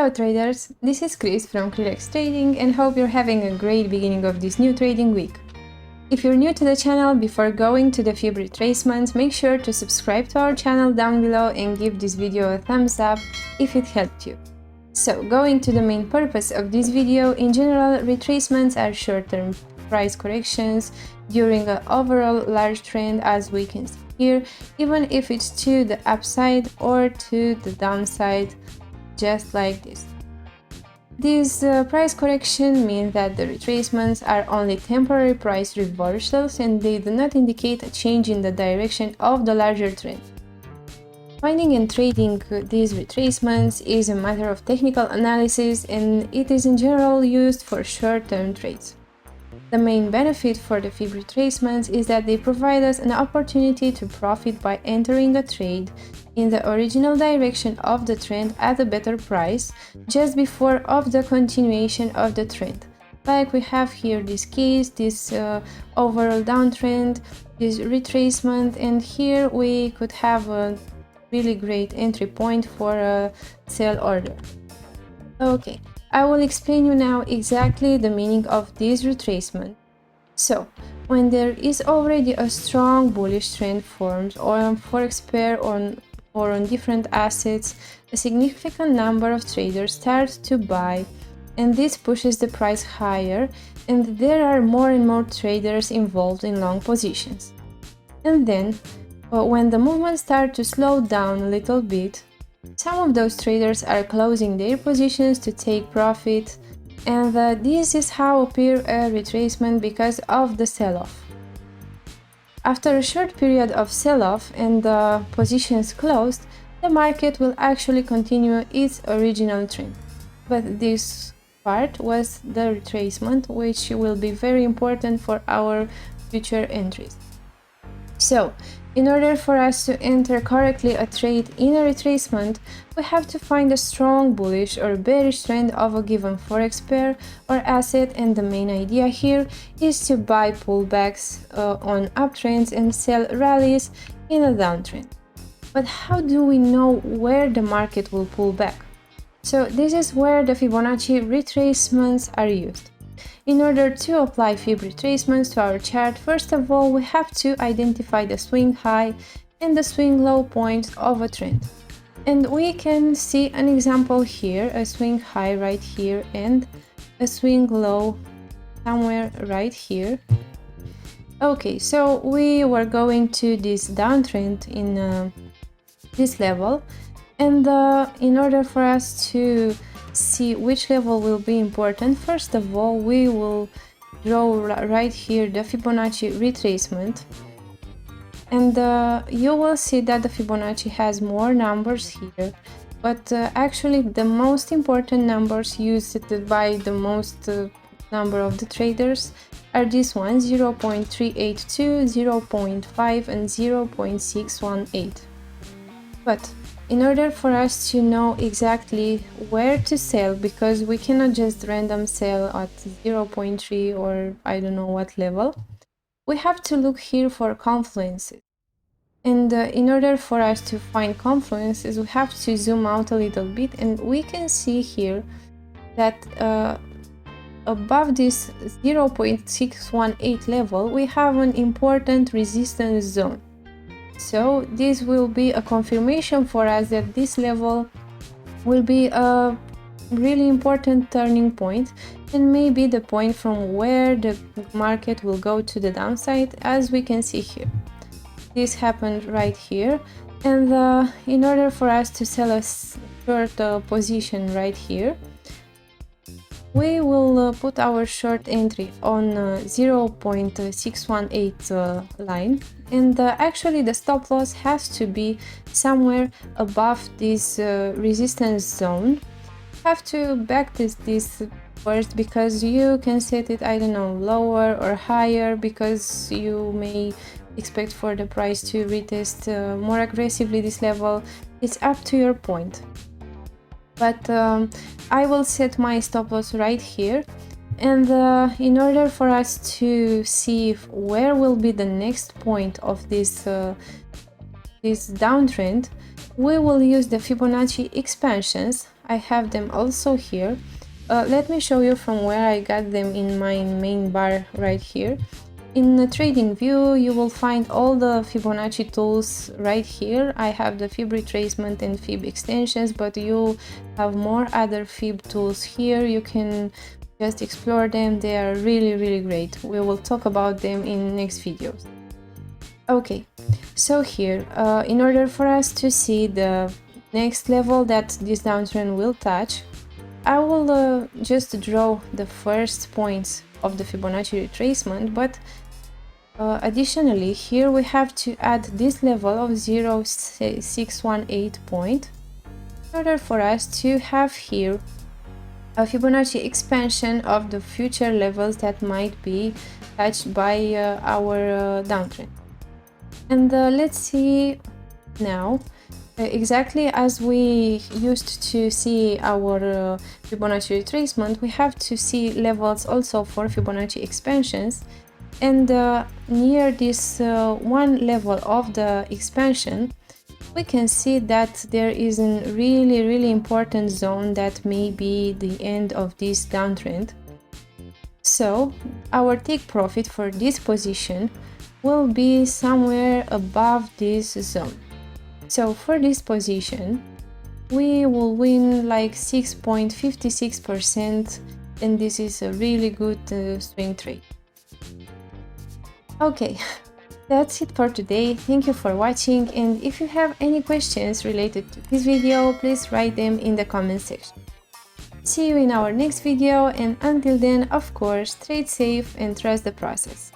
Hello traders, this is Cris from Crilex Trading and hope you're having a great beginning of this new trading week. If you're new to the channel, before going to the Fib retracements, make sure to subscribe to our channel down below and give this video a thumbs up if it helped you. So, going to the main purpose of this video, in general, retracements are short-term price corrections during an overall large trend, as we can see here, even if it's to the upside or to the downside, just like this. This price correction means that the retracements are only temporary price reversals and they do not indicate a change in the direction of the larger trend. Finding and trading these retracements is a matter of technical analysis and it is in general used for short-term trades. The main benefit for the Fib retracements is that they provide us an opportunity to profit by entering a trade in the original direction of the trend at a better price just before of the continuation of the trend. Like we have here this case, this overall downtrend, this retracement, and here we could have a really great entry point for a sell order. Okay, I will explain you now exactly the meaning of this retracement. So, when there is already a strong bullish trend formed on Forex pair or on different assets, a significant number of traders start to buy and this pushes the price higher and there are more and more traders involved in long positions. And then, when the movement starts to slow down a little bit, some of those traders are closing their positions to take profit, and this is how appear a retracement because of the sell-off. After a short period of sell-off and the positions closed, the market will actually continue its original trend. But this part was the retracement, which will be very important for our future entries. So, in order for us to enter correctly a trade in a retracement, we have to find a strong bullish or bearish trend of a given forex pair or asset, and the main idea here is to buy pullbacks on uptrends and sell rallies in a downtrend. But how do we know where the market will pull back? So this is where the Fibonacci retracements are used. In order to apply Fib retracements to our chart, first of all, we have to identify the swing high and the swing low points of a trend. And we can see an example here, a swing high right here and a swing low somewhere right here. Okay, so we were going to this downtrend in this level, and in order for us to see which level will be important, first of all we will draw right here the Fibonacci retracement, and you will see that the Fibonacci has more numbers here, but actually the most important numbers used by the most number of the traders are these ones: 0.382, 0.5 and 0.618. But in order for us to know exactly where to sell, because we cannot just random sell at 0.3 or I don't know what level, we have to look here for confluences. And in order for us to find confluences, we have to zoom out a little bit, and we can see here that above this 0.618 level, we have an important resistance zone. So this will be a confirmation for us that this level will be a really important turning point and maybe the point from where the market will go to the downside, as we can see here. This happened right here, and in order for us to sell a short position right here, we will put our short entry on 0.618 line, and actually the stop loss has to be somewhere above this resistance zone. Have to backtest this first because you can set it, I don't know, lower or higher, because you may expect for the price to retest more aggressively this level. It's up to your point. But I will set my stop loss right here, and in order for us to see where will be the next point of this downtrend, we will use the Fibonacci expansions I have them also here. Let me show you from where I got them in my main bar right here. In the trading view, you will find all the Fibonacci tools right here. I have the Fib retracement and Fib extensions, but you have more other Fib tools here. You can just explore them. They are really great. We will talk about them in next videos. Okay, so here, in order for us to see the next level that this downtrend will touch, I will just draw the first points of the Fibonacci retracement, but additionally here we have to add this level of 0.618 point in order for us to have here a Fibonacci expansion of the future levels that might be touched by our downtrend. And let's see now. Exactly as we used to see our Fibonacci retracement, we have to see levels also for Fibonacci expansions. And near this one level of the expansion, we can see that there is a really important zone that may be the end of this downtrend. So our take profit for this position will be somewhere above this zone. So for this position, we will win like 6.56%, and this is a really good swing trade. Okay, that's it for today. Thank you for watching, and if you have any questions related to this video, please write them in the comment section. See you in our next video, and until then, of course, trade safe and trust the process.